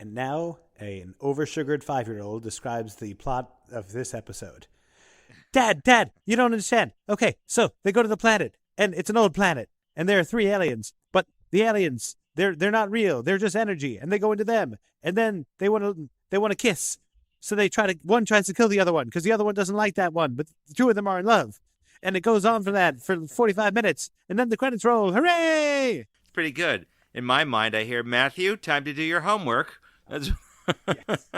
And now an oversugared 5-year-old describes the plot of this episode. Dad, you don't understand. Okay, so they go to the planet, and it's an old planet, and there are 3 aliens, but the aliens, they're not real. They're just energy, and they go into them, and then they want to kiss. So one tries to kill the other one because the other one doesn't like that one, but the 2 of them are in love. And it goes on for 45 minutes, and then the credits roll. Hooray! Pretty good. In my mind, I hear, Matthew, time to do your homework. That's... Yes.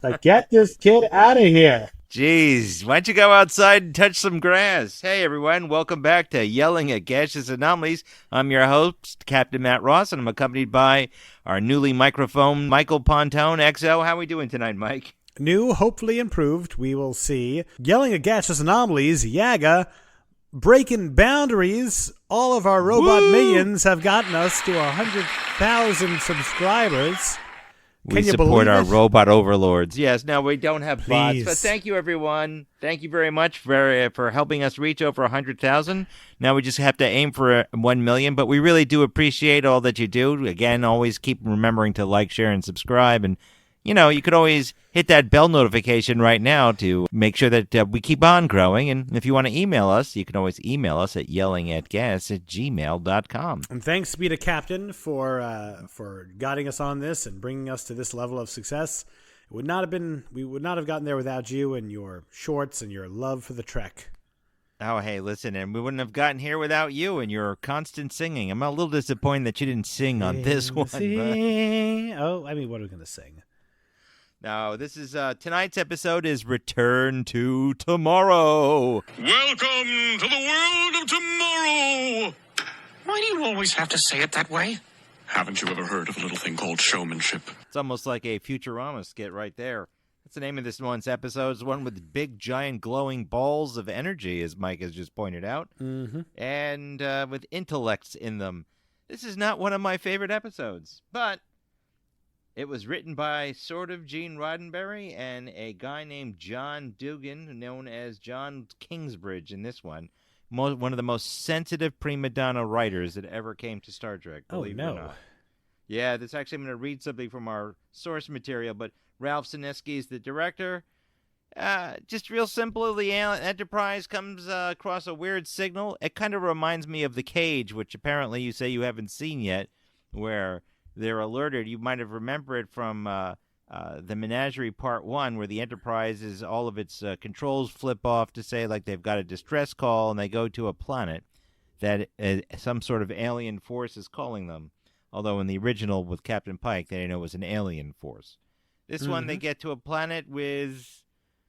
Like, get this kid out of here. Jeez, why don't you go outside and touch some grass? Hey, everyone, welcome back to Yelling at Gaseous Anomalies. I'm your host, Captain Matt Ross, and I'm accompanied by our newly microphone, Michael Pontone, XO. How are we doing tonight, Mike? New, hopefully improved, we will see. Yelling at Gaseous Anomalies, Yaga, breaking boundaries. All of our robot minions have gotten us to 100,000 subscribers. We support our robot overlords. Yes, no, we don't have bots. Please. But thank you, everyone. Thank you very much for helping us reach over 100,000. Now we just have to aim for 1 million, but we really do appreciate all that you do. Again, always keep remembering to like, share, and subscribe. And, you could always hit that bell notification right now to make sure that we keep on growing. And if you want to email us, you can always email us at yellingatgas@gmail.com. And thanks be to Captain for guiding us on this and bringing us to this level of success. We would not have gotten there without you and your shorts and your love for the Trek. Oh, hey, listen, and we wouldn't have gotten here without you and your constant singing. I'm a little disappointed that you didn't sing on this one. What are we going to sing? No, this is tonight's episode is Return to Tomorrow. Welcome to the world of tomorrow. Why do you always have to say it that way? Haven't you ever heard of a little thing called showmanship? It's almost like a Futurama skit right there. That's the name of this month's episode. It's one with big, giant, glowing balls of energy, as Mike has just pointed out, and with intellects in them. This is not one of my favorite episodes, but it was written by sort of Gene Roddenberry and a guy named John Dugan, known as John Kingsbridge in this one. One of the most sensitive prima donna writers that ever came to Star Trek, believe it or not. Yeah, this actually, I'm going to read something from our source material, but Ralph Sineski is the director. Just real simple, the Enterprise comes across a weird signal. It kind of reminds me of The Cage, which apparently you say you haven't seen yet, where they're alerted. You might have remembered it from the Menagerie Part 1, where the Enterprise all of its controls flip off to say like they've got a distress call, and they go to a planet that some sort of alien force is calling them. Although in the original with Captain Pike, they didn't know it was an alien force. This one, they get to a planet with,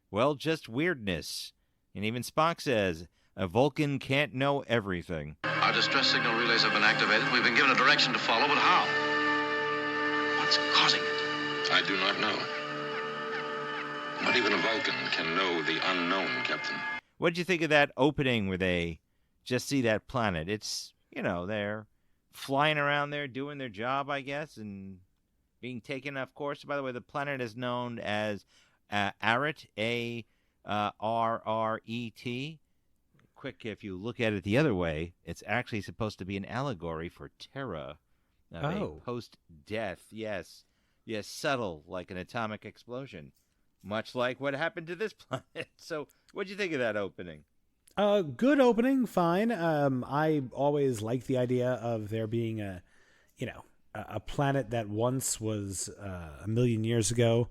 well, just weirdness. And even Spock says, a Vulcan can't know everything. Our distress signal relays have been activated. We've been given a direction to follow, but how? What's causing it? I do not know. Not even a Vulcan can know the unknown, Captain. What did you think of that opening where they just see that planet? It's, they're flying around there doing their job, I guess, and being taken off course. By the way, the planet is known as Arret, A-R-R-E-T. Quick, if you look at it the other way, it's actually supposed to be an allegory for Terra. A post-death, yes, subtle, like an atomic explosion, much like what happened to this planet. So, what'd you think of that opening? Good opening, fine. I always liked the idea of there being a planet that once was 1 million years ago.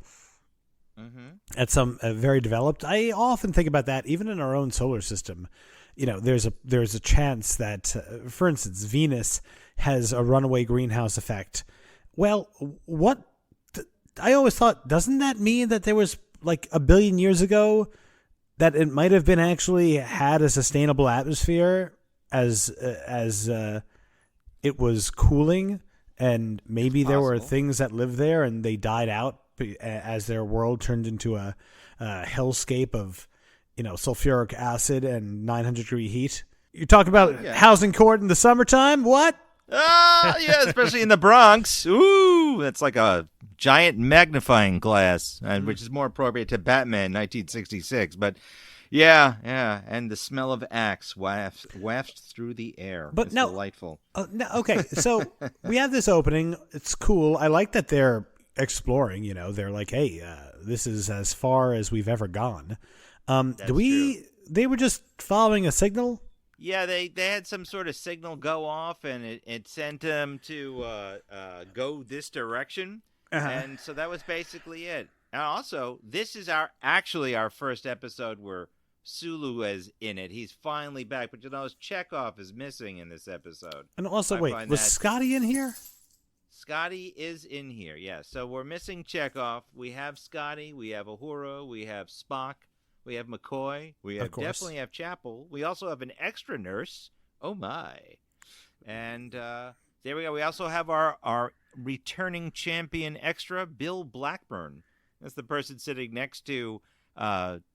At some very developed. I often think about that, even in our own solar system. There's a chance that, for instance, Venus has a runaway greenhouse effect. Well, I always thought, doesn't that mean that there was like 1 billion years ago that it might have been actually had a sustainable atmosphere as it was cooling, and maybe there were things that lived there and they died out as their world turned into a hellscape of sulfuric acid and 900-degree heat. You're talking about housing court in the summertime? What? Yeah, especially in the Bronx. Ooh, that's like a giant magnifying glass, which is more appropriate to Batman 1966. But yeah, and the smell of axe wafts through the air. But it's no, delightful. Okay, so we have this opening. It's cool. I like that they're exploring. They're like, hey, this is as far as we've ever gone. True. They were just following a signal. Yeah, they had some sort of signal go off, and it sent them to go this direction, and so that was basically it. And also, this is our first episode where Sulu is in it. He's finally back, but Chekhov is missing in this episode. And also, wait, was Scotty in here? Scotty is in here, yeah. So we're missing Chekhov. We have Scotty, we have Uhura, we have Spock, we have McCoy, we definitely have Chapel. We also have an extra nurse. Oh, my. And there we go. We also have our returning champion extra, Bill Blackburn. That's the person sitting next to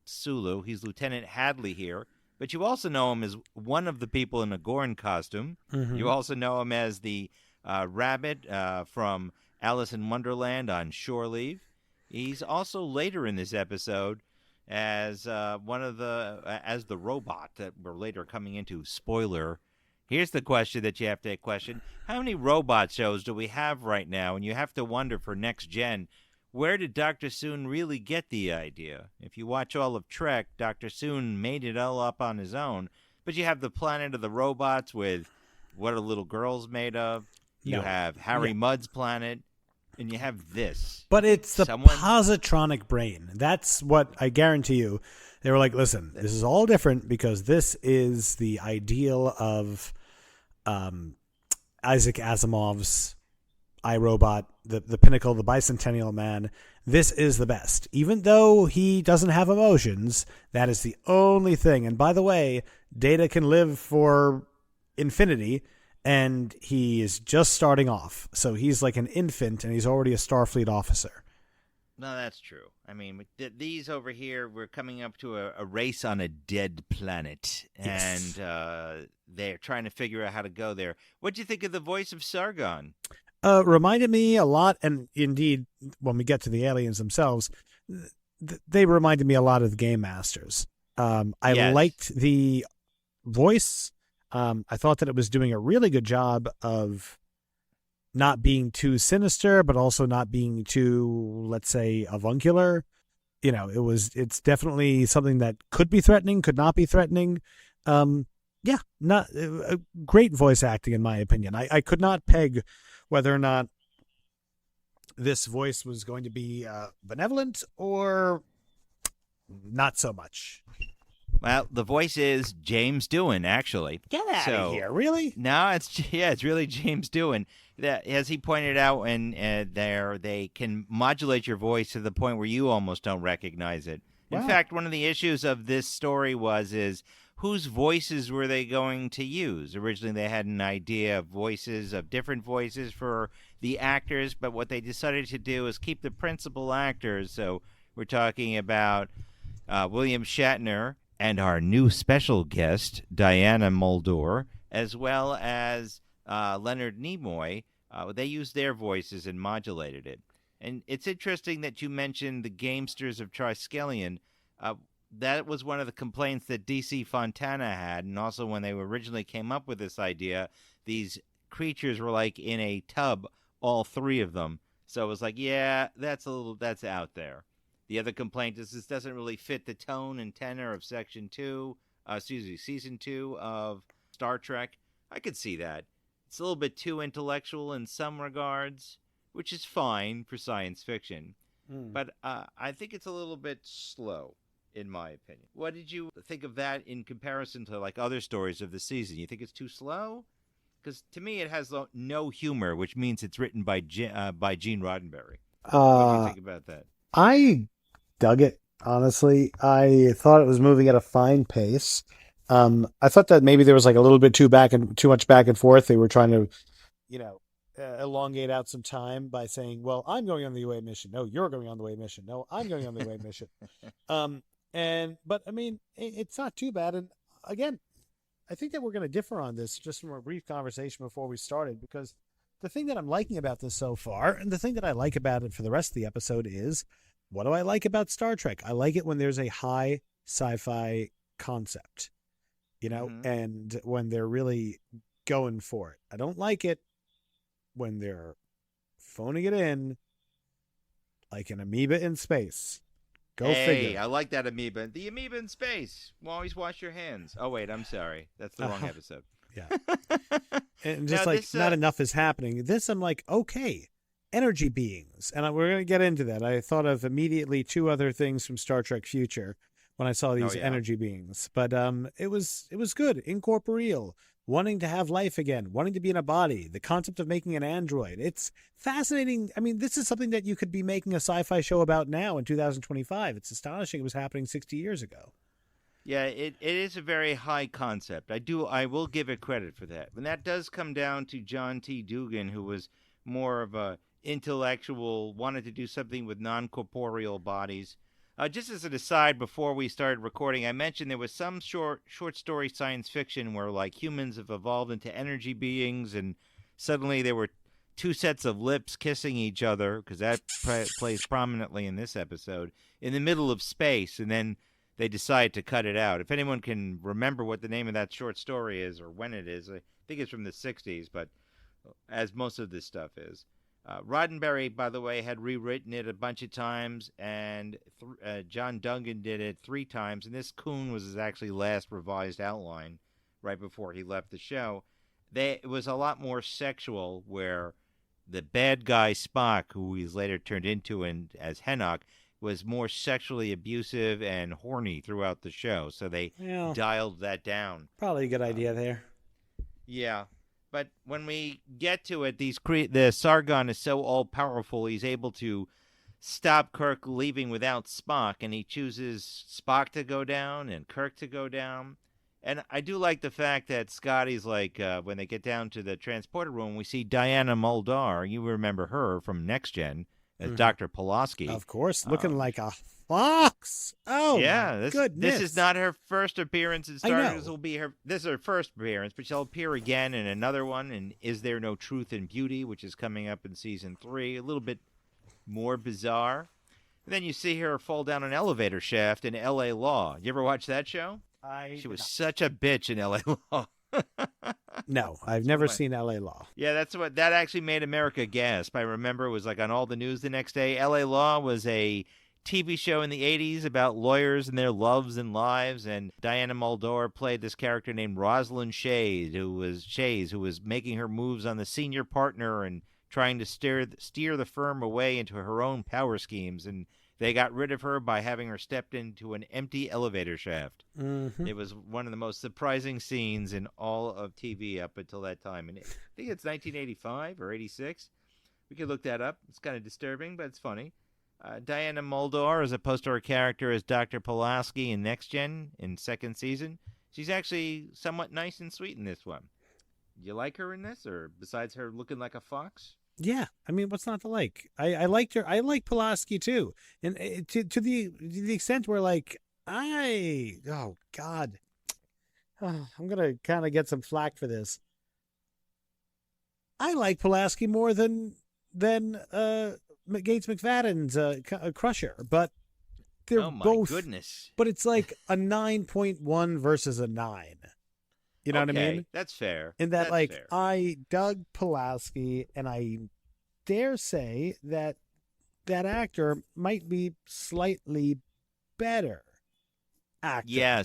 Sulu. He's Lieutenant Hadley here. But you also know him as one of the people in a Gorn costume. Mm-hmm. You also know him as the rabbit from Alice in Wonderland on shore leave. He's also later in this episode as as the robot that we're later coming into. Spoiler. Here's the question that you have to question. How many robot shows do we have right now? And you have to wonder for next gen, where did Dr. Soon really get the idea? If you watch all of Trek, Dr. Soon made it all up on his own. But you have the planet of the robots with what are little girls made of? You have Harry Mudd's planet. And you have this. But it's the positronic brain. That's what I guarantee you. They were like, listen, this is all different because this is the ideal of Isaac Asimov's iRobot, the pinnacle, the bicentennial man. This is the best. Even though he doesn't have emotions, that is the only thing. And by the way, Data can live for infinity. And he is just starting off. So he's like an infant, and he's already a Starfleet officer. No, that's true. I mean, these over here, we're coming up to a race on a dead planet. Yes. And they're trying to figure out how to go there. What do you think of the voice of Sargon? Reminded me a lot, and indeed, when we get to the aliens themselves, they reminded me a lot of the Game Masters. I liked the voice. I thought that it was doing a really good job of not being too sinister, but also not being too, let's say, avuncular. It's definitely something that could be threatening, could not be threatening. Not great voice acting, in my opinion. I could not peg whether or not this voice was going to be benevolent or not so much. Well, the voice is James Doohan, actually. Get out of here! Really? No, it's really James Doohan. That, as he pointed out, and they can modulate your voice to the point where you almost don't recognize it. Wow. In fact, one of the issues of this story is whose voices were they going to use? Originally, they had an idea of different voices for the actors, but what they decided to do is keep the principal actors. So we're talking about William Shatner and our new special guest, Diana Muldaur, as well as Leonard Nimoy. They used their voices and modulated it. And it's interesting that you mentioned the Gamesters of Triskelion. That was one of the complaints that DC Fontana had, and also when they originally came up with this idea, these creatures were like in a tub, all three of them. So it was like, that's out there. The other complaint is this doesn't really fit the tone and tenor of season 2 of Star Trek. I could see that. It's a little bit too intellectual in some regards, which is fine for science fiction. But I think it's a little bit slow, in my opinion. What did you think of that in comparison to like other stories of the season? You think it's too slow? Because to me, it has no humor, which means it's written by Gene Roddenberry. What do you think about that? I dug it, honestly. I thought it was moving at a fine pace. I thought that maybe there was like a little bit too much back and forth. They were trying to, elongate out some time by saying, well, I'm going on the away mission. No, you're going on the away mission. No, I'm going on the away mission. But I mean, it's not too bad. And again, I think that we're going to differ on this just from a brief conversation before we started, because the thing that I'm liking about this so far, and the thing that I like about it for the rest of the episode is, what do I like about Star Trek? I like it when there's a high sci-fi concept, and when they're really going for it. I don't like it when they're phoning it in like an amoeba in space. Go Hey, figure. I like that amoeba. The amoeba in space. Well, always wash your hands. Oh, wait, I'm sorry. That's the wrong episode. Yeah. And just Now, like this, not enough is happening. This, I'm like, okay, energy beings. And we're going to get into that. I thought of immediately 2 other things from Star Trek Future when I saw these energy beings. But it was good. Incorporeal. Wanting to have life again, wanting to be in a body, the concept of making an android. It's fascinating. I mean, this is something that you could be making a sci-fi show about now in 2025. It's astonishing it was happening 60 years ago. Yeah, it is a very high concept. I will give it credit for that. And that does come down to John T. Dugan, who was more of a intellectual, wanted to do something with non-corporeal bodies. Just as an aside, before we started recording, I mentioned there was some short story science fiction where like humans have evolved into energy beings, and suddenly there were 2 sets of lips kissing each other, because that plays prominently in this episode, in the middle of space, and then they decide to cut it out. If anyone can remember what the name of that short story is or when it is, I think it's from the 60s, but as most of this stuff is. Roddenberry, by the way, had rewritten it a bunch of times, and John Duncan did it 3 times, and this Kuhn was his actually last revised outline right before he left the show. It was a lot more sexual, where the bad guy Spock, who he's later turned into as Hennock, was more sexually abusive and horny throughout the show, so they dialed that down. Probably a good idea there. Yeah. But when we get to it, the Sargon is so all-powerful, he's able to stop Kirk leaving without Spock, and he chooses Spock to go down and Kirk to go down. And I do like the fact that Scotty's like, when they get down to the transporter room, we see Diana Muldaur. You remember her from Next Gen as Dr. Pulaski. Of course, looking like a fox. Oh, yeah, goodness. This is not her first appearance in Star Trek. This is her first appearance, but she'll appear again in another one, in Is There No Truth in Beauty, which is coming up in season 3. A little bit more bizarre. And then you see her fall down an elevator shaft in L.A. Law. You ever watch that show? She was such a bitch in L.A. Law. No, I've never seen L.A. Law. Yeah, that actually made America gasp. I remember it was like on all the news the next day. L.A. Law was a TV show in the 80s about lawyers and their loves and lives, and Diana Muldaur played this character named Rosalind Shays, who was making her moves on the senior partner and trying to steer the firm away into her own power schemes, and they got rid of her by having her stepped into an empty elevator shaft. Mm-hmm. It was one of the most surprising scenes in all of TV up until that time, and I think it's 1985 or 86. We could look that up. It's kind of disturbing, but it's funny. Diana Muldaur, as opposed to her character as Dr. Pulaski in Next Gen in 2nd season, she's actually somewhat nice and sweet in this one. You like her in this, or besides her looking like a fox? Yeah, I mean, what's not to like? I liked her. I like Pulaski too, and to the extent where like oh God, I'm gonna kind of get some flack for this. I like Pulaski more than Gates McFadden's Crusher, but they're both. Goodness! But it's like a 9.1 versus a 9. You know what I mean? That's fair. In that, I dug Pulaski, and I dare say that actor might be slightly better actor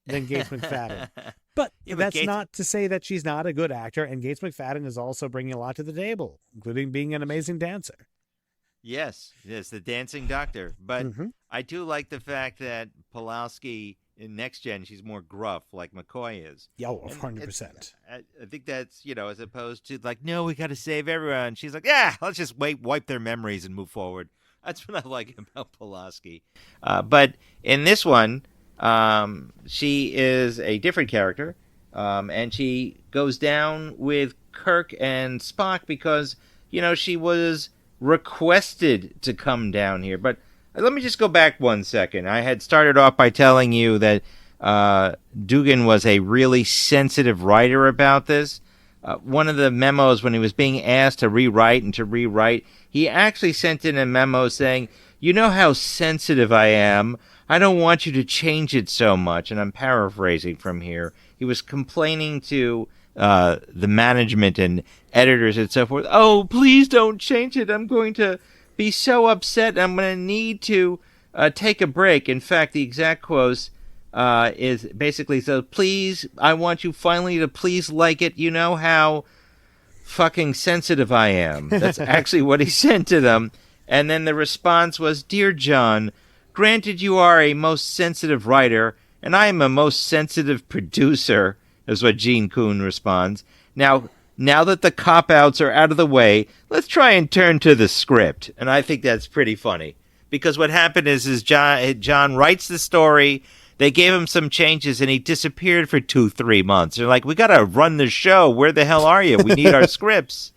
than Gates McFadden. But that's not to say that she's not a good actor, and Gates McFadden is also bringing a lot to the table, including being an amazing dancer. Yes, the dancing doctor. But I do like the fact that Pulaski in Next Gen, she's more gruff, like McCoy is. Yeah, 100%. I think that's, as opposed to like, no, we got to save everyone. She's like, yeah, let's just wipe their memories and move forward. That's what I like about Pulaski. But in this one, she is a different character, and she goes down with Kirk and Spock because, she was requested to come down here. But let me just go back 1 second. I had started off by telling you that Dugan was a really sensitive writer about this. One of the memos, when he was being asked to rewrite, he actually sent in a memo saying, you know how sensitive I am. I don't want you to change it so much. And I'm paraphrasing from here. He was complaining to the management and editors and so forth. Oh, please don't change it. I'm going to be so upset. I'm going to need to take a break. In fact, the exact quote is basically, so please, I want you finally to please like it. You know how fucking sensitive I am. That's actually what he sent to them. And then the response was, Dear John, granted you are a most sensitive writer, and I am a most sensitive producer, is what Gene Kuhn responds. Now that the cop-outs are out of the way, let's try and turn to the script. And I think that's pretty funny. Because what happened is John writes the story, they gave him some changes, and he disappeared for 2-3 months. They're like, we got to run the show. Where the hell are you? We need our scripts.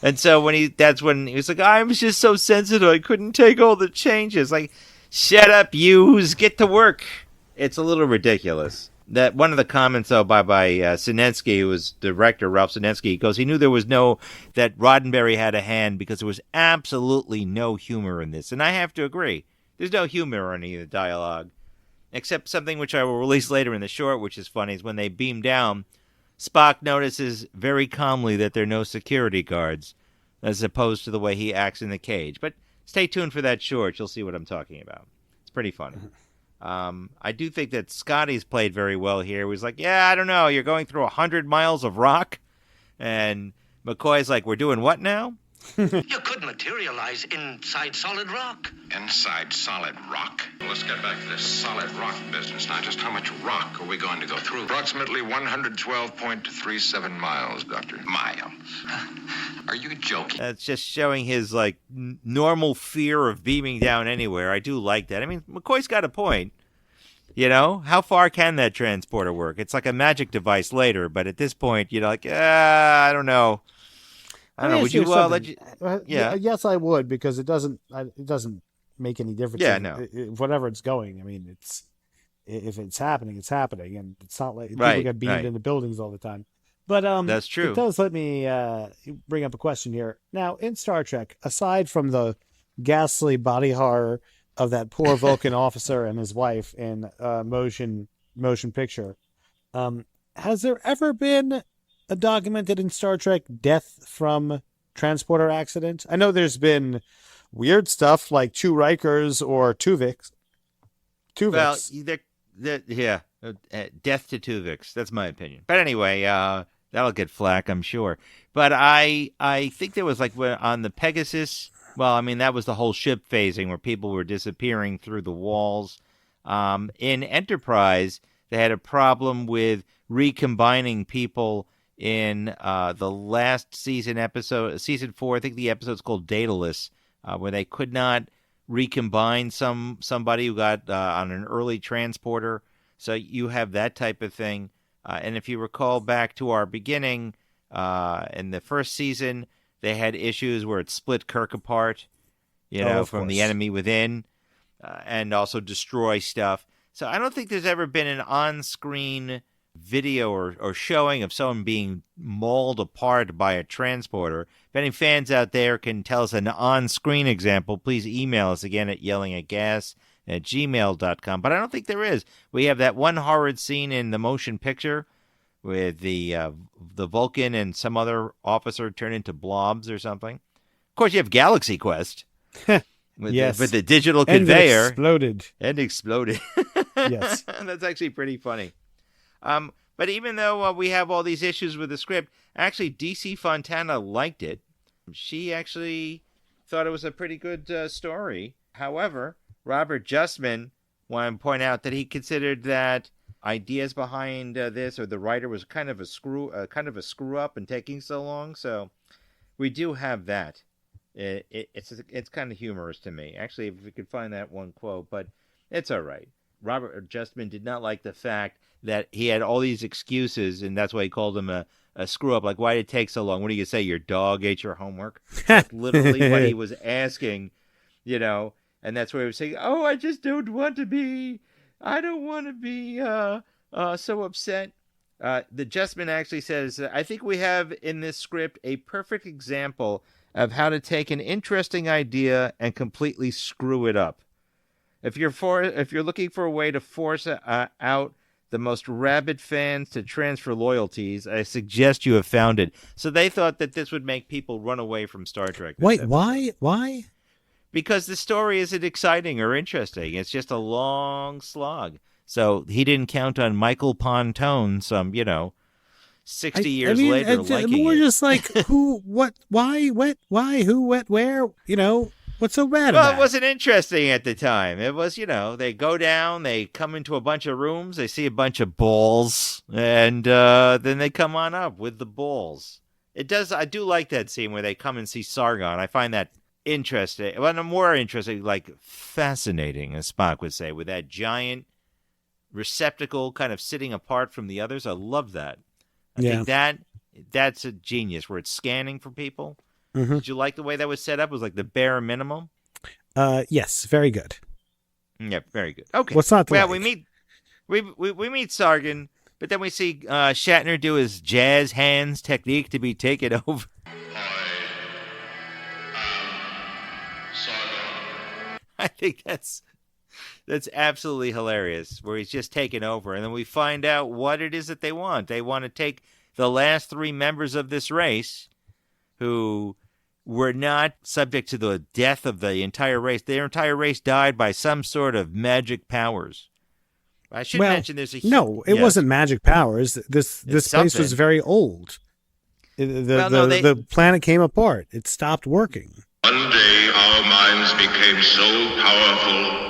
And so that's when he was like, I was just so sensitive, I couldn't take all the changes. Like, shut up, yous, get to work. It's a little ridiculous. That one of the comments, though, by Sinensky, who was director, Ralph Sinensky, he goes, he knew that Roddenberry had a hand because there was absolutely no humor in this. And I have to agree. There's no humor in any of the dialogue, except something which I will release later in the short, which is funny, is when they beam down, Spock notices very calmly that there are no security guards, as opposed to the way he acts in the cage. But stay tuned for that short. You'll see what I'm talking about. It's pretty funny. I do think that Scotty's played very well here. He was like, yeah, I don't know. You're going through 100 miles of rock. And McCoy's like, we're doing what now? You could materialize inside solid rock. Inside solid rock? Let's get back to this solid rock business. Now, just how much rock are we going to go through? Approximately 112.37 miles, Doctor. Miles. Are you joking? That's just showing his, like, normal fear of beaming down anywhere. I do like that. I mean, McCoy's got a point. You know, how far can that transporter work? It's like a magic device later, but at this point, you're like, I don't know. I don't know. Would you let you? Yeah. Yes, I would, because it doesn't make any difference. Yeah, no. Whatever it's going. I mean, if it's happening, it's happening, and it's not like people Right, get beamed right. into buildings all the time. But That's true. It does let me bring up a question here. Now, in Star Trek, aside from the ghastly body horror of that poor Vulcan officer and his wife in motion picture, has there ever been a documented in Star Trek death from transporter accident? I know there's been weird stuff like two Rikers or Tuviks. Well, death to Tuvix. That's my opinion. But anyway, that'll get flack, I'm sure. But I think there was like on the Pegasus. Well, I mean, that was the whole ship phasing where people were disappearing through the walls. In Enterprise, they had a problem with recombining people in the last season episode, season 4. I think the episode's called Daedalus, where they could not recombine somebody who got on an early transporter. So you have that type of thing. And if you recall back to our beginning, in the first season, they had issues where it split Kirk apart, from the enemy within, and also destroy stuff. So I don't think there's ever been an on-screen video or showing of someone being mauled apart by a transporter. If any fans out there can tell us an on-screen example, please email us again at yellingatgas@gmail.com. But I don't think there is. We have that one horrid scene in the motion picture with the Vulcan and some other officer turn into blobs or something. Of course, you have Galaxy Quest. Yes. With the digital conveyor. And exploded. Yes. That's actually pretty funny. But even though we have all these issues with the script, actually DC Fontana liked it. She actually thought it was a pretty good story. However, Robert Justman wanted to point out that he considered that ideas behind this, or the writer, was kind of a screw up and taking so long. So we do have that. It's kind of humorous to me. Actually, if we could find that one quote, but it's all right. Robert Justman did not like the fact that he had all these excuses, and that's why he called him a screw-up. Like, why did it take so long? What do you say, your dog ate your homework? That's literally what he was asking, and that's where he was saying, oh, I don't want to be so upset. The Justman actually says, I think we have in this script a perfect example of how to take an interesting idea and completely screw it up. If you're looking for a way to force out the most rabid fans to transfer loyalties, I suggest you have found it. So they thought that this would make people run away from Star Trek. Wait, why? because the story isn't exciting or interesting. It's just a long slog. So he didn't count on Michael Pontone, 60 years later, liking more it. just like who, what, why, what, why, who, what, where, what's so bad about Well, it? it wasn't interesting at the time. It was, they go down, they come into a bunch of rooms, they see a bunch of balls, and then they come on up with the balls. I do like that scene where they come and see Sargon. I find that interesting. Well, more interesting, like fascinating, as Spock would say, with that giant receptacle kind of sitting apart from the others. I love that. I think that's a genius, where it's scanning for people. Mm-hmm. Did you like the way that was set up? It was like the bare minimum. Yes, very good. Yeah, very good. Okay. What's not to well, like? we meet Sargon, but then we see Shatner do his jazz hands technique to be taken over. I think that's absolutely hilarious, where he's just taken over, and then we find out what it is that they want. They want to take the last 3 members of this race who were not subject to the death of the entire race. Their entire race died by some sort of magic powers. I should mention there's a... No, it wasn't magic powers. This place was very old. The planet came apart. It stopped working. One day our minds became so powerful,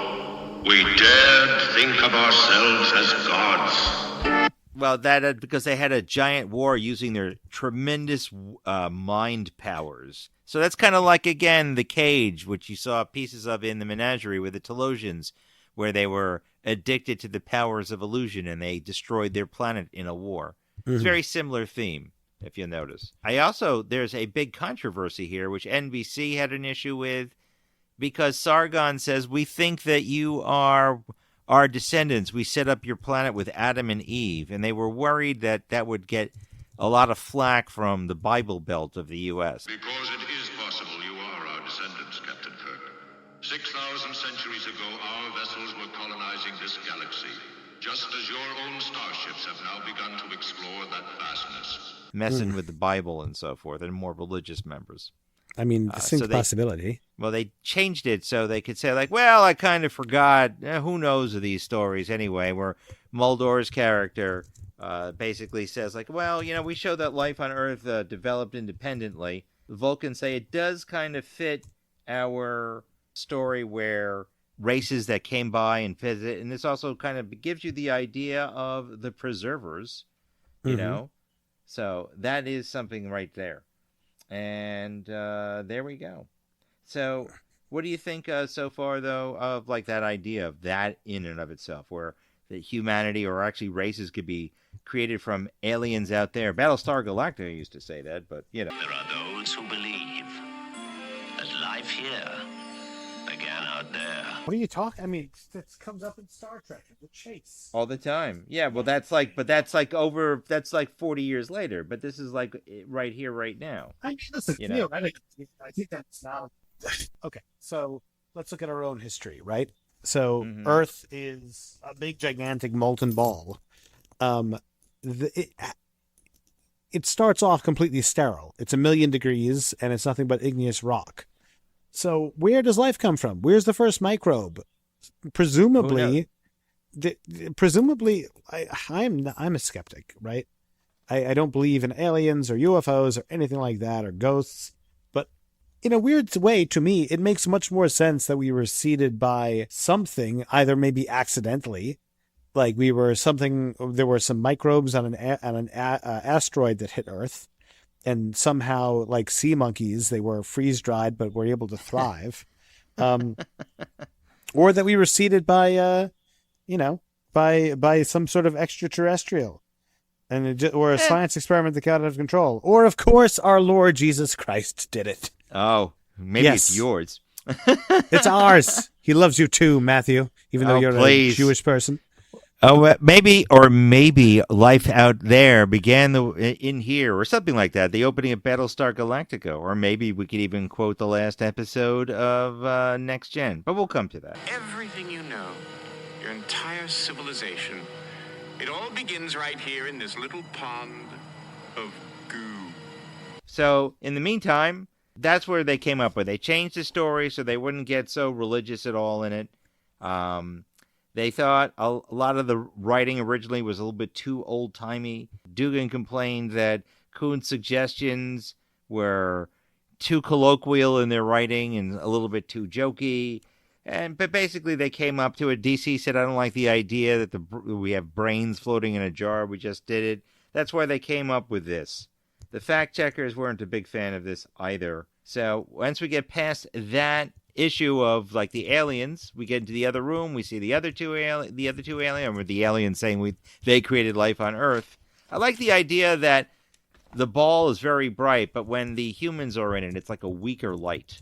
we dared think of ourselves as gods. Well, that because they had a giant war using their tremendous mind powers. So that's kind of like, again, the Cage, which you saw pieces of in the Menagerie with the Telosians, where they were addicted to the powers of illusion and they destroyed their planet in a war. Mm-hmm. It's a very similar theme, if you notice. There's a big controversy here, which NBC had an issue with, because Sargon says, we think that you are our descendants. We set up your planet with Adam and Eve, and they were worried that that would get a lot of flack from the Bible Belt of the U.S. Because it is possible you are our descendants, Captain Kirk. 6,000 centuries ago, our vessels were colonizing this galaxy, just as your own starships have now begun to explore that vastness. Messing with the Bible and so forth, and more religious members. I mean, distinct possibility. Well, they changed it so they could say, like, well, I kind of forgot. Who knows of these stories anyway, where Muldor's character basically says, like, well, we show that life on Earth developed independently. The Vulcans say it does kind of fit our story where races that came by and visit, and this also kind of gives you the idea of the preservers, you know? So that is something right there. And there we go. So what do you think so far, though, of like that idea of that in and of itself, where that humanity or actually races could be created from aliens out there? Battlestar Galactica used to say that, but, There are those who believe that life here began out there. What are you talking? I mean, that comes up in Star Trek, the chase. all the time. Yeah, well, that's like 40 years later, but this is like right here, right now. I mean, listen, I think that's now. Okay, so let's look at our own history, right? So Earth is a big, gigantic molten ball. It starts off completely sterile. It's 1,000,000 degrees, and it's nothing but igneous rock. So where does life come from? Where's the first microbe? Presumably, I'm a skeptic, right? I don't believe in aliens or UFOs or anything like that or ghosts. But in a weird way, to me, it makes much more sense that we were seeded by something, either maybe accidentally, like there were some microbes on an asteroid that hit Earth. And somehow, like sea monkeys, they were freeze-dried but were able to thrive. Or that we were seeded by, by some sort of extraterrestrial. Or a science experiment that got out of control. Or, of course, our Lord Jesus Christ did it. Oh, maybe it's yours. It's ours. He loves you too, Matthew, even though you're a Jewish person. Oh, maybe life out there began in here, or something like that. The opening of Battlestar Galactica, or maybe we could even quote the last episode of Next Gen. But we'll come to that. Everything you know, your entire civilization, it all begins right here in this little pond of goo. So, in the meantime, that's where they came up with. They changed the story so they wouldn't get so religious at all in it. They thought a lot of the writing originally was a little bit too old-timey. Dugan complained that Kuhn's suggestions were too colloquial in their writing and a little bit too jokey. But basically they came up to it. DC said, I don't like the idea that we have brains floating in a jar. We just did it. That's why they came up with this. The fact checkers weren't a big fan of this either. So once we get past that issue of like the aliens, we get into the other room. We see the other two aliens, or the aliens saying they created life on Earth. I like the idea that the ball is very bright, but when the humans are in it, it's like a weaker light.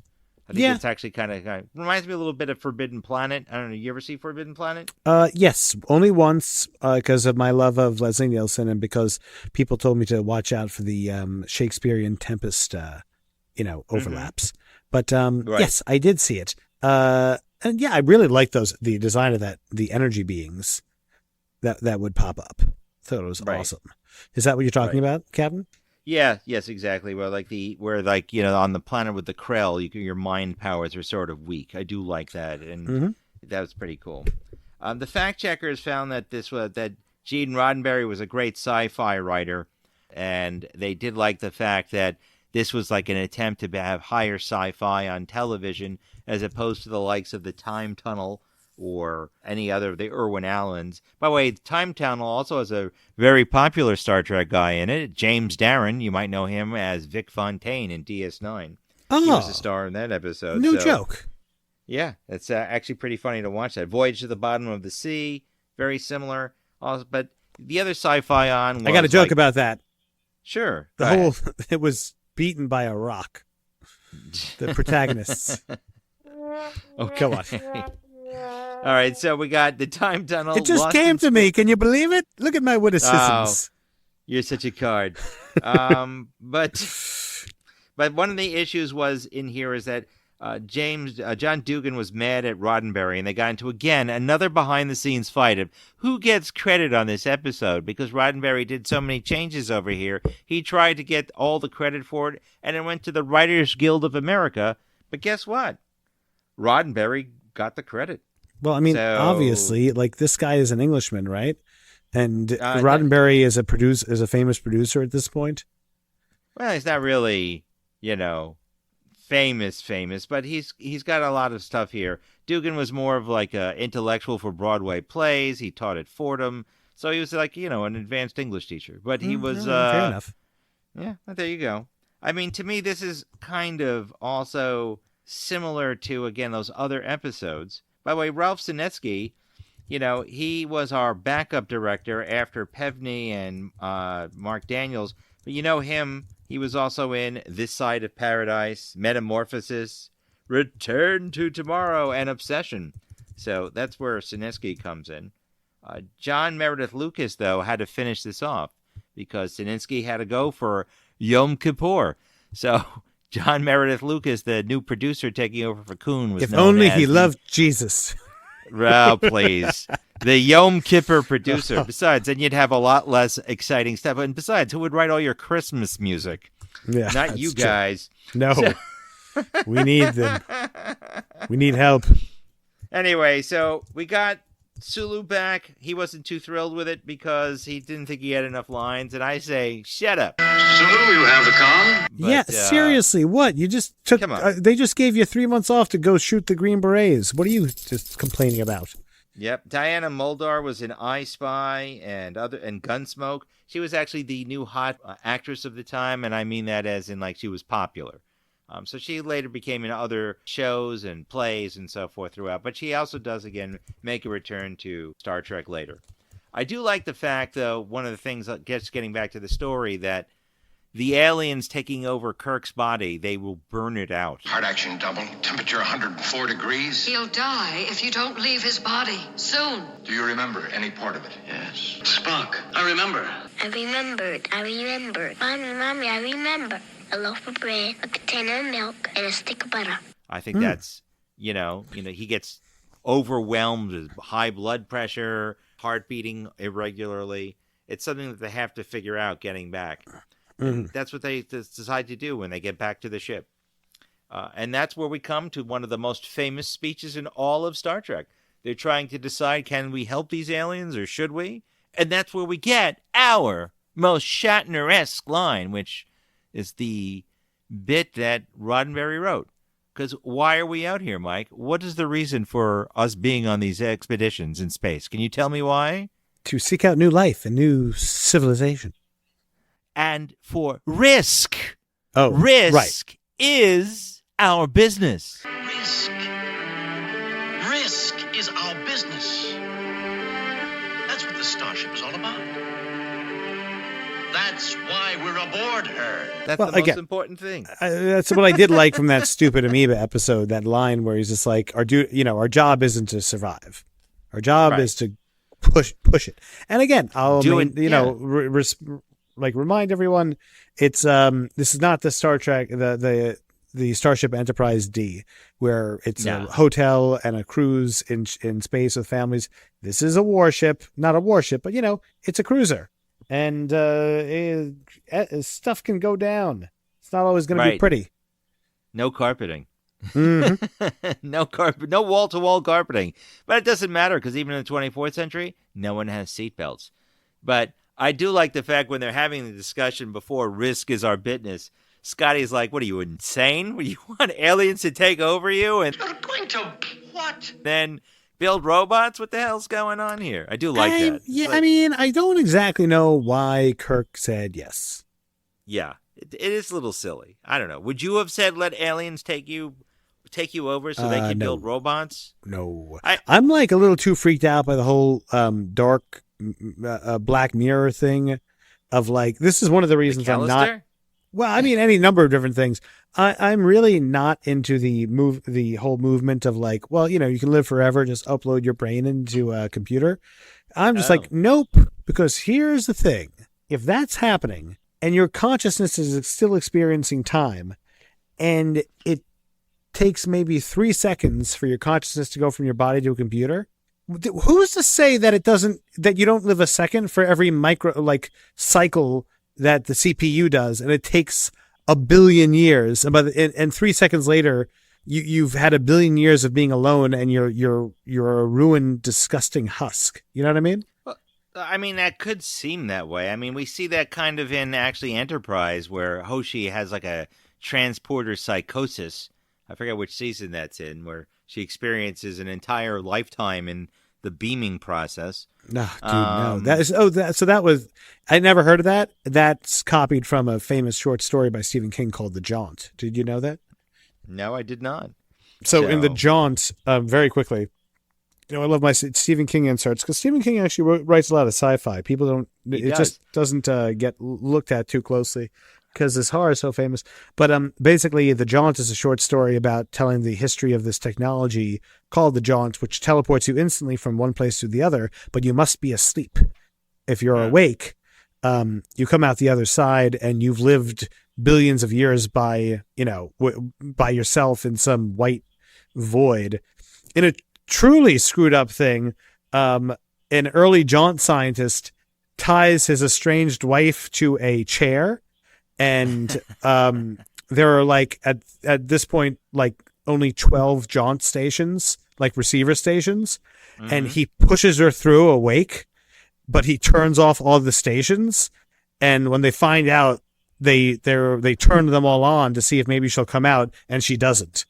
I think it's actually kind of reminds me a little bit of Forbidden Planet. I don't know. You ever see Forbidden Planet? Yes, only once because of my love of Leslie Nielsen and because people told me to watch out for the Shakespearean Tempest, overlaps. But right. Yes, I did see it. And yeah, I really liked the design of the energy beings that would pop up. Thought it was awesome. Is that what you're talking about, Captain? Yeah, yes, exactly. Well, on the planet with the Krell, your mind powers are sort of weak. I do like that, and that was pretty cool. The fact checkers found that that Gene Roddenberry was a great sci-fi writer, and they did like the fact that this was like an attempt to have higher sci-fi on television, as opposed to the likes of the Time Tunnel or any other of the Irwin Allens. By the way, Time Tunnel also has a very popular Star Trek guy in it, James Darren. You might know him as Vic Fontaine in DS9. Oh, he was a star in that episode. No joke. Yeah, it's actually pretty funny to watch that. Voyage to the Bottom of the Sea, very similar. Also, but the other sci-fi on. I got a joke about that. Sure. It was beaten by a rock. The protagonists. Oh, come on. All right, so we got the Time Tunnel. It just came to me. Can you believe it? Look at my witticisms. Oh, you're such a card. But one of the issues was in here is that John Dugan was mad at Roddenberry, and they got into, again, another behind-the-scenes fight of who gets credit on this episode, because Roddenberry did so many changes over here. He tried to get all the credit for it, and it went to the Writers Guild of America. But guess what? Roddenberry got the credit. Well, I mean, obviously, like this guy is an Englishman, right? And Roddenberry is a famous producer at this point. Well, he's not really, famous, but he's got a lot of stuff here. Dugan was more of like an intellectual for Broadway plays. He taught at Fordham, so he was like an advanced English teacher. But he was fair enough. Yeah, there you go. I mean, to me, this is kind of also similar to, again, those other episodes. By the way, Ralph Sinetsky, he was our backup director after Pevney and Mark Daniels. But him, he was also in This Side of Paradise, Metamorphosis, Return to Tomorrow, and Obsession. So that's where Sinetsky comes in. John Meredith Lucas, though, had to finish this off because Sinetsky had to go for Yom Kippur. So John Meredith Lucas, the new producer taking over for Kuhn, was if only he loved Jesus. Well, please. The Yom Kippur producer. Besides, then you'd have a lot less exciting stuff. And besides, who would write all your Christmas music? Yeah, not you guys. No. We need them. We need help. Anyway, so we got Sulu back. He wasn't too thrilled with it because he didn't think he had enough lines. And I say, shut up. Sulu, you have the con? Yeah, seriously, what? You just took... Come on. They just gave you 3 months off to go shoot the Green Berets. What are you just complaining about? Yep. Diana Muldaur was in I Spy and Gunsmoke. She was actually the new hot actress of the time, and I mean that as in like she was popular. So she later became in other shows and plays and so forth throughout. But she also does, again, make a return to Star Trek later. I do like the fact, though, one of the things, getting back to the story, that the aliens taking over Kirk's body, they will burn it out. Heart action double, temperature 104 degrees. He'll die if you don't leave his body soon. Do you remember any part of it? Yes. Spock, I remember. I remembered. Mommy, I remember. A loaf of bread, a container of milk, and a stick of butter. I think that's, he gets overwhelmed with high blood pressure, heart beating irregularly. It's something that they have to figure out getting back. That's what they decide to do when they get back to the ship. And that's where we come to one of the most famous speeches in all of Star Trek. They're trying to decide, can we help these aliens or should we? And that's where we get our most Shatner-esque line, which is the bit that Roddenberry wrote. Because why are we out here, Mike? What is the reason for us being on these expeditions in space? Can you tell me why? To seek out new life and new civilization. And for risk. Oh, risk right. is our business. Risk is our business. That's what the starship is all about. That's why we're aboard her. That's the most important thing. That's what I did like from that stupid amoeba episode. That line where he's just like, "Our job isn't to survive. Our job is to push it." And again, remind everyone, it's this is not the Star Trek the Starship Enterprise D, where it's a hotel and a cruise in space with families. This is a warship, not a warship, but it's a cruiser. And stuff can go down. It's not always going to be pretty. No carpeting. Mm-hmm. No wall-to-wall carpeting. But it doesn't matter, because even in the 24th century, no one has seatbelts. But I do like the fact when they're having the discussion before risk is our business, Scotty's like, what are you, insane? You want aliens to take over you? And You're going to what? Then build robots? What the hell's going on here? I do like that. Yeah, but, I mean, I don't exactly know why Kirk said yes. Yeah, it is a little silly. I don't know. Would you have said let aliens take you over so they can build robots? No. I'm like a little too freaked out by the whole dark Black Mirror thing of like, this is one of the reasons I'm not. Well, I mean, any number of different things. I'm really not into the whole movement of like, well, you can live forever, just upload your brain into a computer. I'm just like, nope, because here's the thing. If that's happening and your consciousness is still experiencing time and it takes maybe 3 seconds for your consciousness to go from your body to a computer, who's to say that that you don't live a second for every cycle that the CPU does, and it takes 1 billion years, and 3 seconds later, you've had 1 billion years of being alone, and you're a ruined, disgusting husk. You know what I mean? Well, I mean, that could seem that way. I mean, we see that kind of in actually Enterprise, where Hoshi has like a transporter psychosis. I forget which season that's in, where she experiences an entire lifetime in the beaming process. No, dude, no. That was. I never heard of that. That's copied from a famous short story by Stephen King called The Jaunt. Did you know that? No, I did not. So in The Jaunt, very quickly, I love my Stephen King inserts because Stephen King actually writes a lot of sci-fi. People don't. Just doesn't get looked at too closely because this horror is so famous. But basically, The Jaunt is a short story about telling the history of this technology called The Jaunt, which teleports you instantly from one place to the other, but you must be asleep. If you're awake, you come out the other side and you've lived billions of years by yourself in some white void. In a truly screwed up thing, an early Jaunt scientist ties his estranged wife to a chair. And there are like at this point like only 12 Jaunt stations, like receiver stations, and he pushes her through awake, but he turns off all the stations. And when they find out, they turn them all on to see if maybe she'll come out, and she doesn't.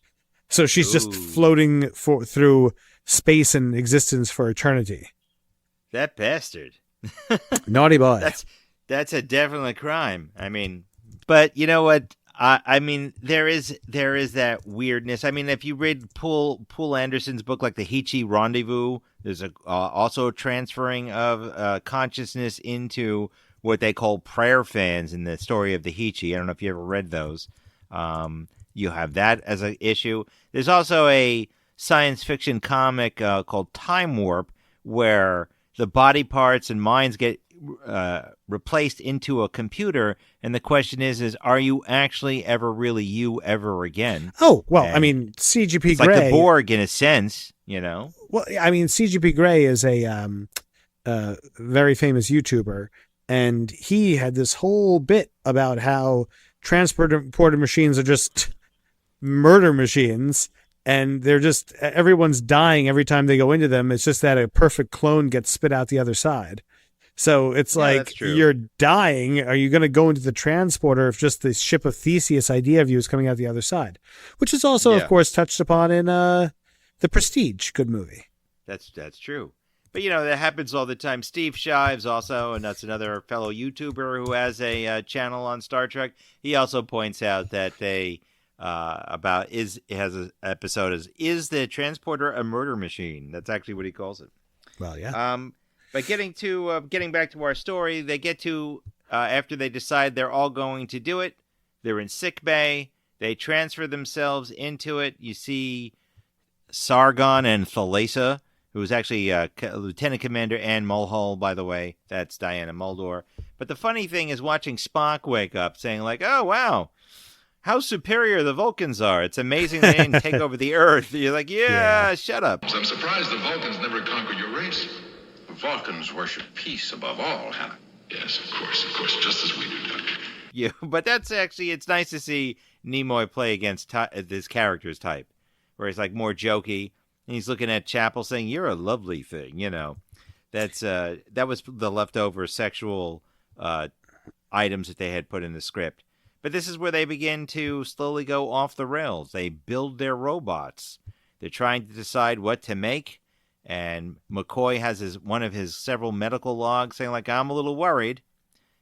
So she's just floating through space and existence for eternity. That bastard. Naughty boy. That's a definite crime. I mean. But you know what? I mean, there is that weirdness. I mean, if you read Poul Anderson's book, like The Heechee Rendezvous, there's also a transferring of consciousness into what they call prayer fans in the story of the Heechee. I don't know if you ever read those. You have that as an issue. There's also a science fiction comic called Time Warp, where the body parts and minds get replaced into a computer, and the question is are you actually ever really you ever again? Oh, well, I mean, CGP it's Grey, like the Borg in a sense, Well, I mean, CGP Grey is a very famous YouTuber, and he had this whole bit about how transporter machines are just murder machines, and everyone's dying every time they go into them. It's just that a perfect clone gets spit out the other side. So it's like, you're dying. Are you going to go into the transporter if just the ship of Theseus idea of you is coming out the other side? Which is also, of course, touched upon in The Prestige. Good movie. That's true. But, that happens all the time. Steve Shives also, and that's another fellow YouTuber who has a channel on Star Trek. He also points out that they has an episode is the transporter a murder machine? That's actually what he calls it. Well, yeah. But getting back to our story, they get to after they decide they're all going to do it. They're in sick bay. They transfer themselves into it. You see Sargon and Thalassa, who is actually Lieutenant Commander Anne Mulhall, by the way. That's Diana Muldaur. But the funny thing is watching Spock wake up saying like, oh, wow, how superior the Vulcans are. It's amazing they didn't take over the Earth. You're like, yeah, shut up. I'm surprised the Vulcans never conquered your race. The Vulcans worship peace above all, Hannah. Yes, of course, just as we do, Doctor. Yeah, but that's actually, it's nice to see Nimoy play against this character's type, where he's like more jokey, and he's looking at Chapel saying, you're a lovely thing, That's that was the leftover sexual items that they had put in the script. But this is where they begin to slowly go off the rails. They build their robots. They're trying to decide what to make. And McCoy has one of his several medical logs saying, like, I'm a little worried.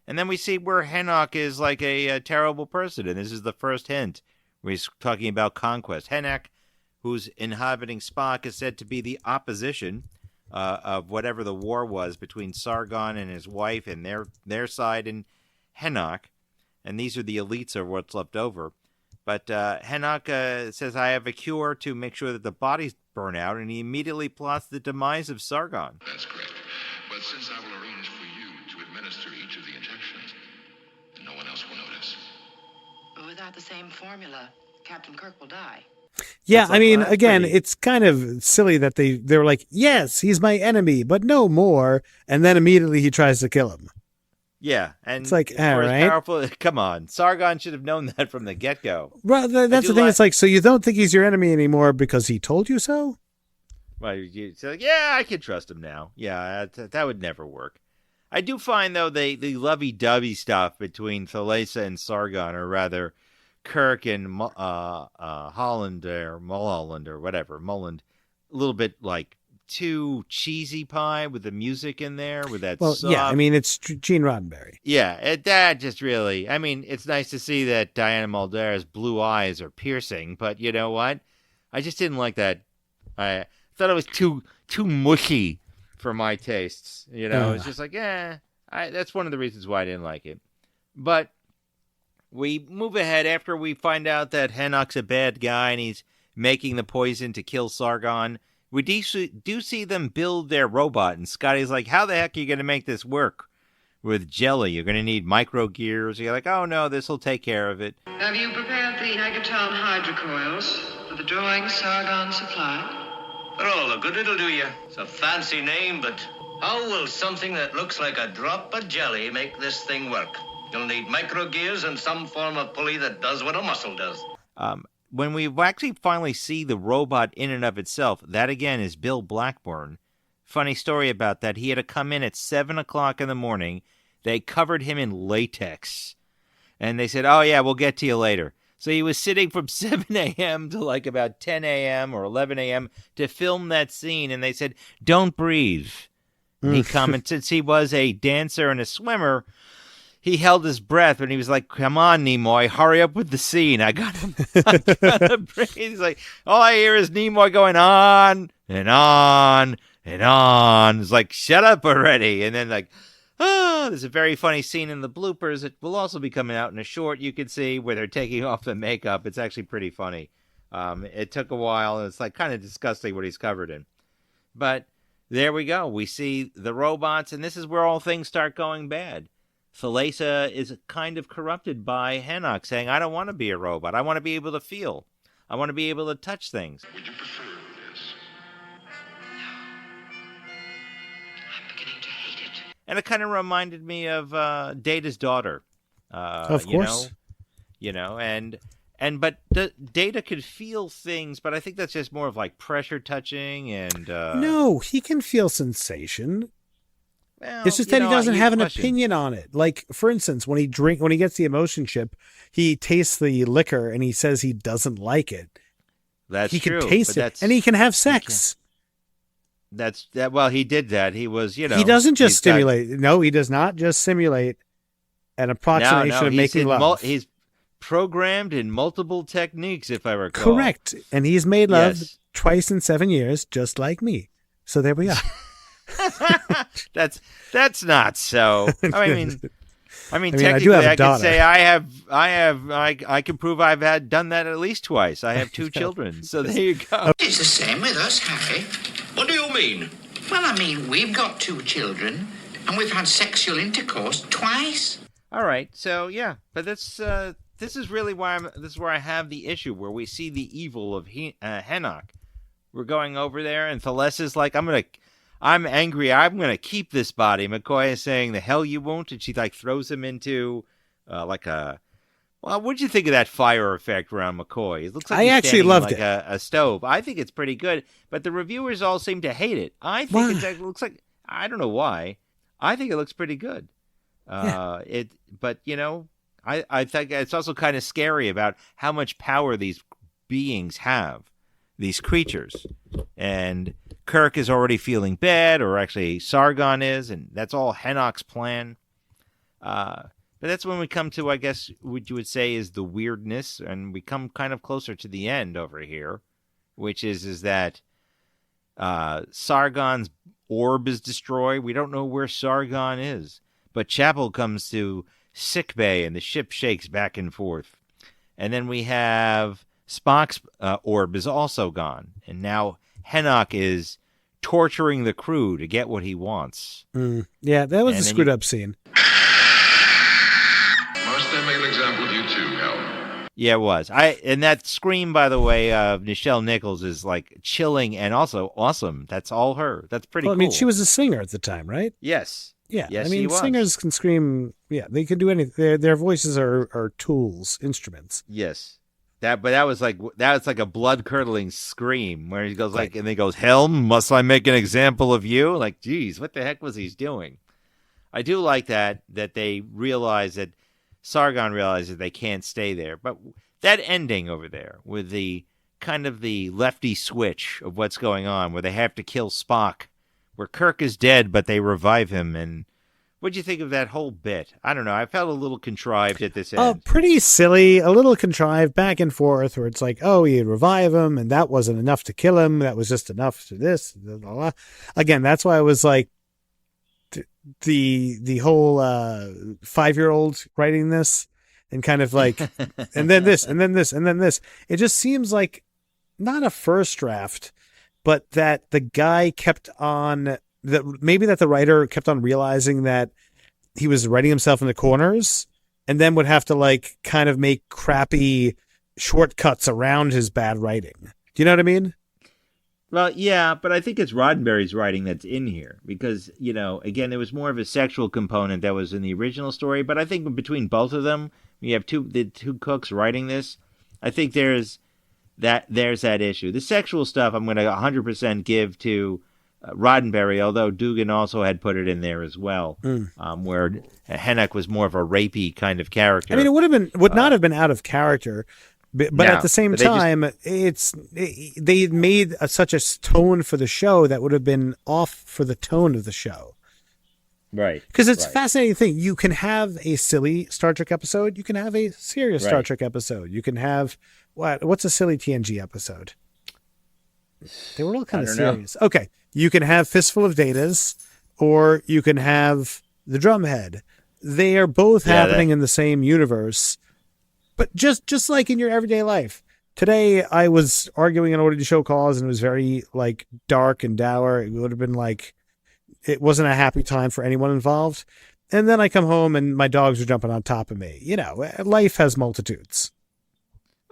And then we see where Henoch is like a terrible person. And this is the first hint where he's talking about conquest. Henoch, who's inhabiting Spock, is said to be the opposition of whatever the war was between Sargon and his wife and their side and Henoch. And these are the elites of what's left over. But Henoch says, I have a cure to make sure that the bodies burn out, and he immediately plots the demise of Sargon. That's correct. But since I will arrange for you to administer each of the injections, no one else will notice. But without the same formula, Captain Kirk will die. Yeah, I mean, again, it's kind of silly that they were like, yes, he's my enemy, but no more. And then immediately he tries to kill him. Yeah, and it's like, all right. Powerful, come on, Sargon should have known that from the get-go. Well, that's the thing. It's like, so you don't think he's your enemy anymore because he told you so? Well, it's like, yeah, I can trust him now. Yeah, that would never work. I do find, though, the lovey-dovey stuff between Thalassa and Sargon, or rather Kirk and Holland, or Mulholland, or whatever, Mulland, a little bit like too cheesy pie with the music in there, with that soft... yeah, I mean, it's Gene Roddenberry. Yeah, that just really... I mean, it's nice to see that Diana Muldaur's blue eyes are piercing, but you know what? I just didn't like that. I thought it was too mushy for my tastes. It's just like, that's one of the reasons why I didn't like it. But we move ahead after we find out that Henoch's a bad guy and he's making the poison to kill Sargon. We do see them build their robot, and Scotty's like, how the heck are you going to make this work with jelly? You're going to need micro gears. You're like, oh, no, this will take care of it. Have you prepared the Agaton hydrocoils for the drawing Sargon supplied? For all the good it'll do you. It's a fancy name, but how will something that looks like a drop of jelly make this thing work? You'll need micro gears and some form of pulley that does what a muscle does. When we actually finally see the robot in and of itself, that again is Bill Blackburn. Funny story about that. He had to come in at 7 o'clock in the morning. They covered him in latex. And they said, oh, yeah, we'll get to you later. So he was sitting from 7 a.m. to like about 10 a.m. or 11 a.m. to film that scene. And they said, don't breathe. He commented, since he was a dancer and a swimmer, he held his breath when he was like, come on, Nimoy, hurry up with the scene. I gotta breathe. He's like, all I hear is Nimoy going on and on and on. It's like, shut up already. And then like, there's a very funny scene in the bloopers. It will also be coming out in a short you can see where they're taking off the makeup. It's actually pretty funny. It took a while, and it's like kind of disgusting what he's covered in. But there we go. We see the robots, and this is where all things start going bad. Thalassa is kind of corrupted by Henoch, saying, I don't want to be a robot. I want to be able to feel. I want to be able to touch things. Would you prefer this? I'm beginning to hate it. And it kind of reminded me of Data's daughter. Of course. And but Data could feel things, but I think that's just more of like pressure touching and. No, he can feel sensation. Well, it's just that he doesn't have an opinion on it. Like, for instance, when he gets the emotion chip, he tastes the liquor and he says he doesn't like it. That's he true. He can taste it, and he can have sex. That's that. Well, he did that. He was, He doesn't just stimulate. No, he does not just simulate an approximation of making love. He's programmed in multiple techniques, if I recall. Correct, and he's made love twice in 7 years, just like me. So there we are. That's not so. I mean, technically, I do have a can say I can prove I've done that at least twice. I have 2 children, so there you go. It's the same with us, Harry. What do you mean? Well, I mean, we've got 2 children, and we've had sexual intercourse twice. All right, so yeah, but this is really why this is where I have the issue where we see the evil of Henoch. We're going over there, and Thalessa is like, I'm angry. I'm going to keep this body. McCoy is saying, the hell you won't. And she throws him into what'd you think of that fire effect around McCoy? It looks like I actually loved it. A stove. I think it's pretty good, but the reviewers all seem to hate it. I think it looks like, I don't know why. I think it looks pretty good. I think it's also kind of scary about how much power these beings have, these creatures. And Kirk is already feeling bad, or actually Sargon is, and that's all Henoch's plan. But that's when we come to, I guess, what you would say is the weirdness, and we come kind of closer to the end over here, which is that Sargon's orb is destroyed. We don't know where Sargon is, but Chapel comes to sickbay, and the ship shakes back and forth. And then we have Spock's orb is also gone, and now Henoch is torturing the crew to get what he wants. Yeah, that was a screwed up scene. Must I make an example of you too, Hal? Yeah, it was. And that scream, by the way, of Nichelle Nichols is chilling and also awesome. That's all her. That's pretty cool. I mean, she was a singer at the time, right? Yes. Yeah. Yes, I mean, singers can scream. Yeah, they can do anything. Their voices are tools, instruments. Yes. That was like a blood curdling scream where he goes and he goes, Helm, must I make an example of you? Like, geez, what the heck was he doing? I do like that they realize that Sargon realizes they can't stay there. But that ending over there with the kind of the lefty switch of what's going on, where they have to kill Spock, where Kirk is dead, but they revive him. And what'd you think of that whole bit? I don't know. I felt a little contrived at this end. Pretty silly, a little contrived, back and forth, where it's like, oh, you revive him, and that wasn't enough to kill him. That was just enough to this. Blah, blah, blah. Again, that's why I was like, the whole 5-year-old writing this, and kind of like, and then this, and then this, and then this. It just seems like not a first draft, but that the guy kept on. That the writer kept on realizing that he was writing himself into corners, and then would have to kind of make crappy shortcuts around his bad writing. Do you know what I mean? Well, yeah, but I think it's Roddenberry's writing that's in here because, again, there was more of a sexual component that was in the original story, but I think between both of them, you have the two cooks writing this, I think there's that issue. The sexual stuff I'm going to 100% give to Roddenberry, although Dugan also had put it in there as well, where Henoch was more of a rapey kind of character. I mean, it would not have been out of character, but no, at the same time, they made such a tone for the show that would have been off for the tone of the show. Right. Because it's a fascinating thing. You can have a silly Star Trek episode. You can have a serious Star Trek episode. You can have what's a silly TNG episode? They were all kind of serious. Know. Okay. You can have Fistful of Datas, or you can have The Drumhead. They are both happening in the same universe, but just like in your everyday life. Today, I was arguing an order to show cause, and it was very dark and dour. It would have been it wasn't a happy time for anyone involved. And then I come home, and my dogs are jumping on top of me. Life has multitudes.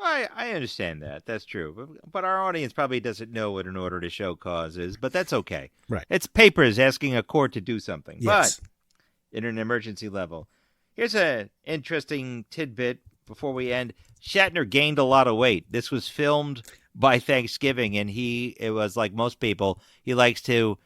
I understand that. That's true. But our audience probably doesn't know what an order to show cause is, but that's okay. Right. It's papers asking a court to do something. Yes. But in an emergency level. Here's an interesting tidbit before we end, Shatner gained a lot of weight. This was filmed by Thanksgiving, and it was like most people, he likes to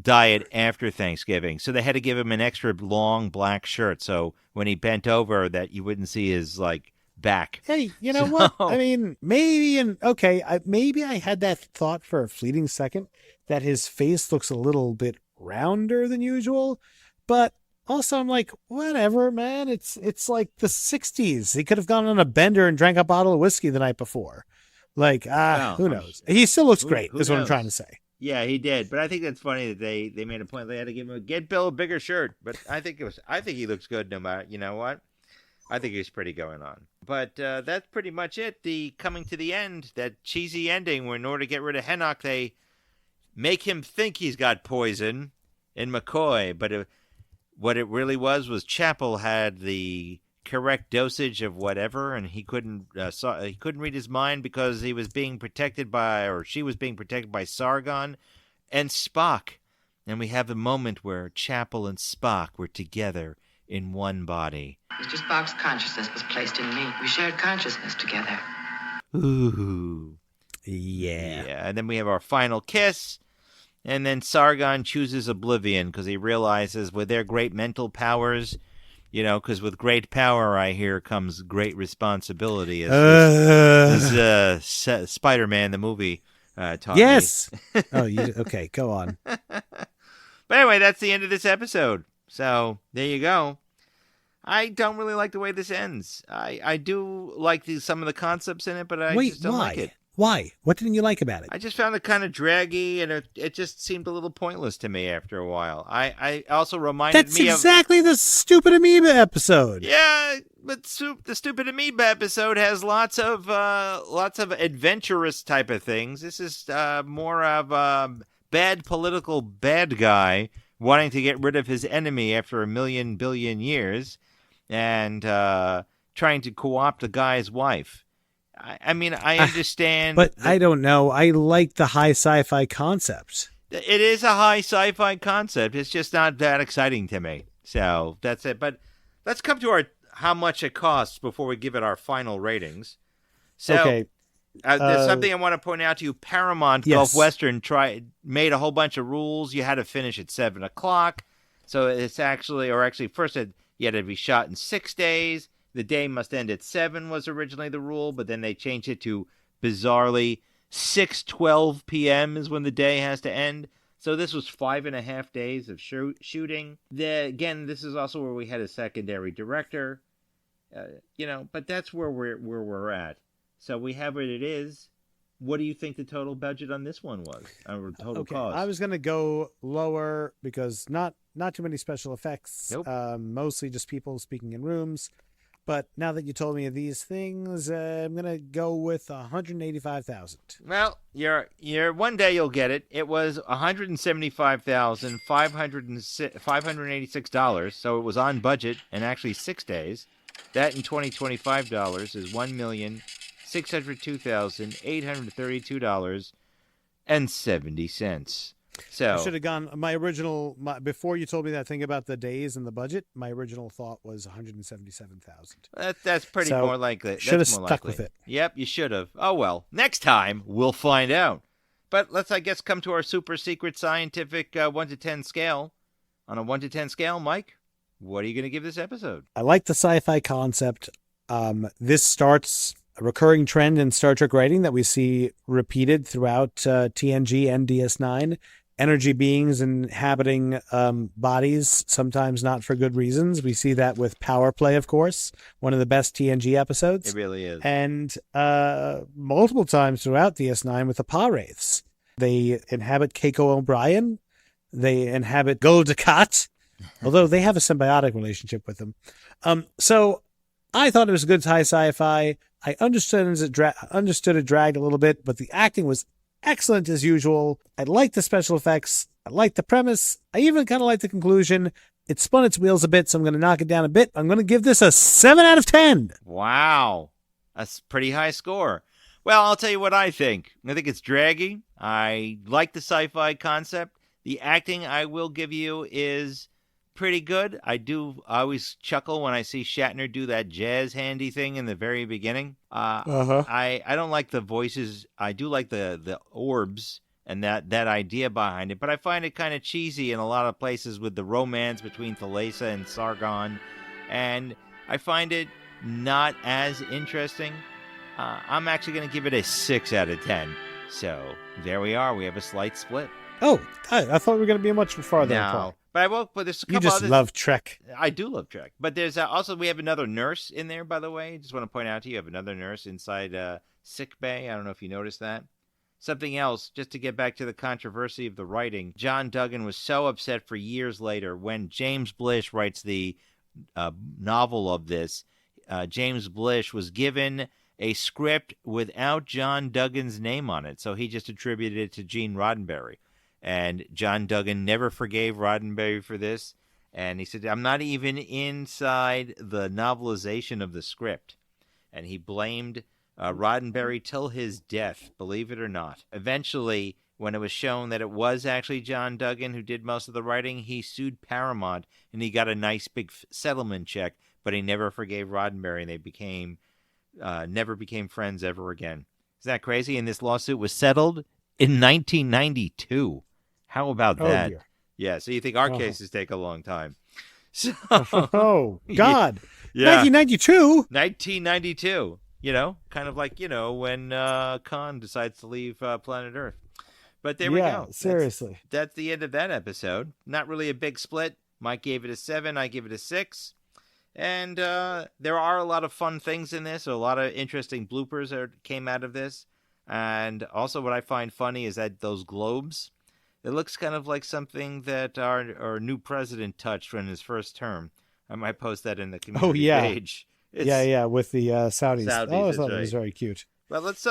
diet after Thanksgiving. So they had to give him an extra long black shirt, so when he bent over, that you wouldn't see his like back. Hey, you know what? I mean, maybe maybe I had that thought for a fleeting second that his face looks a little bit rounder than usual, but also I'm like, whatever, man. It's like the 60s. He could have gone on a bender and drank a bottle of whiskey the night before. Like, who knows? He still looks great, is what I'm trying to say. Yeah, he did. But I think that's funny that they made a point. They had to give him get Bill a bigger shirt. But I think he looks good no matter. You know what? I think he's pretty going on. But that's pretty much it. The coming to the end, that cheesy ending where in order to get rid of Henoch, they make him think he's got poison in McCoy. But what it really was Chapel had the correct dosage of whatever, and he couldn't read his mind because he was being protected by, or she was being protected by Sargon and Spock. And we have a moment where Chapel and Spock were together in one body. Mr. Spock's consciousness was placed in me. We shared consciousness together. Ooh. Yeah. And then we have our final kiss. And then Sargon chooses oblivion because he realizes with their great mental powers, you know, because with great power, I hear, comes great responsibility. As Spider-Man, the movie, taught me. Yes. Okay, go on. But anyway, that's the end of this episode. So there you go. I don't really like the way this ends. I do like some of the concepts in it, but I just don't like it. Why? What didn't you like about it? I just found it kind of draggy, and it just seemed a little pointless to me after a while. I also reminded me of... That's exactly the Stupid Amoeba episode. Yeah, but the Stupid Amoeba episode has lots of adventurous type of things. This is more of a bad political bad guy wanting to get rid of his enemy after 1 billion years and trying to co-opt a guy's wife. I mean, I understand. But I don't know. I like the high sci-fi concept. It is a high sci-fi concept. It's just not that exciting to me. So that's it. But let's come to how much it costs before we give it our final ratings. So, okay. There's something I want to point out to you. Paramount Gulf Western made a whole bunch of rules. You had to finish at 7 o'clock. So it's actually first you had to be shot in 6 days. The day must end at 7 was originally the rule, but then they changed it to, bizarrely, 6:12 p.m. is when the day has to end. So this was 5.5 days of shooting. Again, this is also where we had a secondary director. But that's where we're at. So we have what it is. What do you think the total budget on this one was? Or total cost? I was going to go lower because not too many special effects. Nope. Mostly just people speaking in rooms. But now that you told me of these things, I'm going to go with $185,000. Well, you're one day you'll get it. It was $175,586, so it was on budget and actually 6 days. That in $2025 is $1,602,832.70. So I should have gone. Before you told me that thing about the days and the budget, my original thought was $177,000. That's pretty more likely. Should have stuck with it. Yep, you should have. Oh well, next time we'll find out. But let's, I guess, come to our super secret scientific 1 to 10 scale. On a 1 to 10 scale, Mike, what are you going to give this episode? I like the sci-fi concept. This starts a recurring trend in Star Trek writing that we see repeated throughout TNG and DS9. Energy beings inhabiting bodies, sometimes not for good reasons. We see that with Power Play, of course, one of the best TNG episodes. It really is. And multiple times throughout DS9 with the Pa Wraiths. They inhabit Keiko O'Brien. They inhabit Gul Dukat, although they have a symbiotic relationship with them. So I thought it was good high sci-fi. I understood it dragged a little bit, but the acting was excellent as usual. I liked the special effects. I liked the premise. I even kind of liked the conclusion. It spun its wheels a bit, so I'm going to knock it down a bit. I'm going to give this a 7 out of 10. Wow. That's a pretty high score. Well, I'll tell you what I think. I think it's draggy. I like the sci-fi concept. The acting, I will give you, is pretty good. I always chuckle when I see Shatner do that jazz handy thing in the very beginning. I don't like the voices. I do like the orbs and that idea behind it, but I find it kind of cheesy in a lot of places with the romance between Thalassa and Sargon, and I find it not as interesting. I'm actually going to give it a 6 out of 10. So there we are. We have a slight split. Oh, I thought we were going to be much farther apart. But I won't. But there's a couple. You just love Trek. I do love Trek. But there's also we have another nurse in there. By the way, just want to point out to you, have another nurse inside sick bay. I don't know if you noticed that. Something else, just to get back to the controversy of the writing. John Duggan was so upset for years later when James Blish writes the novel of this. James Blish was given a script without John Duggan's name on it, so he just attributed it to Gene Roddenberry. And John Duggan never forgave Roddenberry for this, and he said, I'm not even inside the novelization of the script. And he blamed Roddenberry till his death, believe it or not. Eventually, when it was shown that it was actually John Duggan who did most of the writing, he sued Paramount, and he got a nice big settlement check, but he never forgave Roddenberry, and they never became friends ever again. Isn't that crazy? And this lawsuit was settled in 1992. How about that? Dear. Yeah, so you think our cases take a long time. So, oh, God. Yeah. 1992? 1992. Kind of like, when Khan decides to leave planet Earth. But there we go. Seriously. That's the end of that episode. Not really a big split. Mike gave it a 7. I give it a 6. And there are a lot of fun things in this, a lot of interesting bloopers that came out of this. And also what I find funny is that those globes, it looks kind of like something that our new president touched in his first term. I might post that in the community page. With the Saudis. Saudis, I thought it was very cute. Well, let's...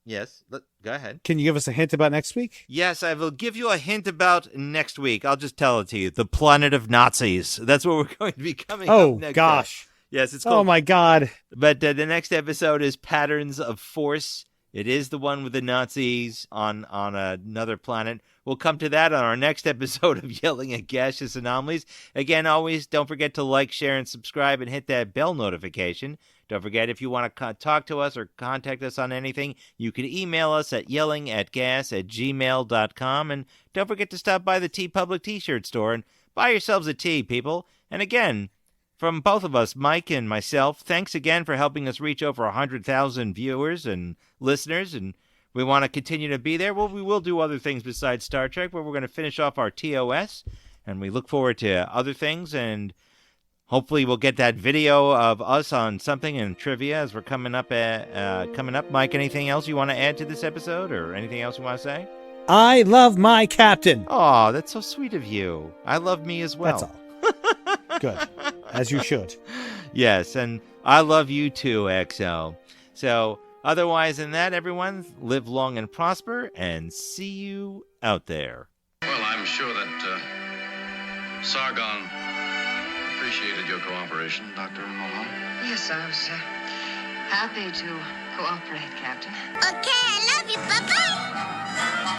Yes, go ahead. Can you give us a hint about next week? Yes, I will give you a hint about next week. I'll just tell it to you. The Planet of Nazis. That's what we're going to be coming up next. Oh, gosh. Yes, it's called... Oh, my God. But the next episode is Patterns of Force. It is the one with the Nazis on another planet. We'll come to that on our next episode of Yelling at Gaseous Anomalies. Again, always don't forget to like, share, and subscribe, and hit that bell notification. Don't forget, if you want to talk to us or contact us on anything, you can email us at yellingatgas@gmail.com. And don't forget to stop by the T Public T-shirt store and buy yourselves a tee, people. And again, from both of us, Mike and myself, thanks again for helping us reach over 100,000 viewers and listeners. And we want to continue to be there. Well, we will do other things besides Star Trek, but we're going to finish off our TOS. And we look forward to other things, and hopefully we'll get that video of us on something in trivia as we're coming up. Mike, anything else you want to add to this episode, or anything else you want to say? I love my captain. Oh, that's so sweet of you. I love me as well. That's all. Good. As you should. Yes, and I love you too, XO. So, otherwise than that, everyone, live long and prosper, and see you out there. Well, I'm sure that Sargon appreciated your cooperation, Dr. Mulhall. Yes, I was happy to cooperate, Captain. Okay, I love you. Bye-bye.